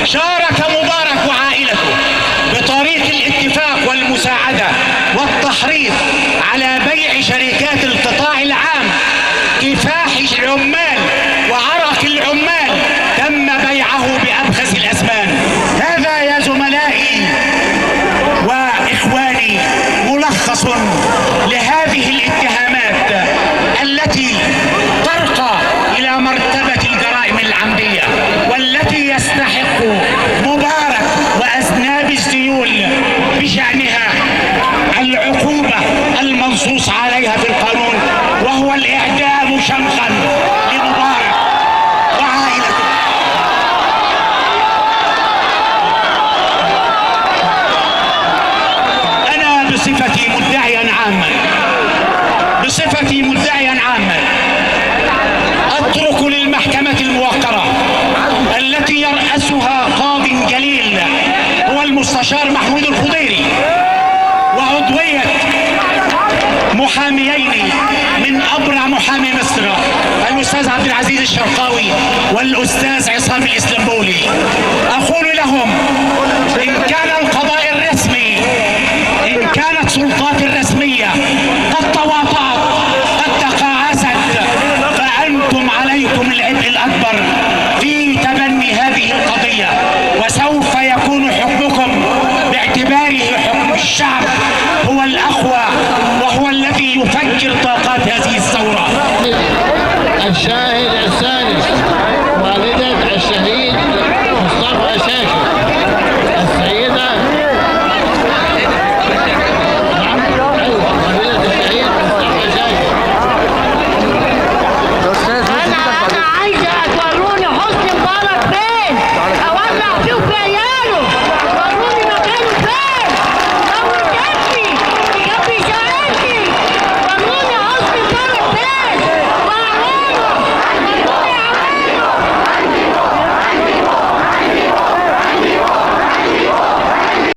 شارك مبارك وعائلته بطريق الاتفاق والمساعدة والتحريض على بيع شركات القطاع العام. كفاح العمال وعرق العمال تم بيعه بأبخس الأثمان. هذا يا زملائي وإخواني ملخص لهذه الاتهامات التي ترقى إلى مرتبة الجرائم العمدية، والتي يستحق مبارك وأذناب السيول بشأنها العقوبة المنصوص عليها في القانون، وهو الإعدام شمخا لمبارك وعائلته. أنا بصفتي مدعيا عاما أترك للمحكمة الموقرة التي يرأسها قاض جليل هو المستشار محمود الخضيري، وعضوية محاميين من أبرع محامي مصر الأستاذ عبد العزيز الشرقاوي والأستاذ عصام الإسلامبولي،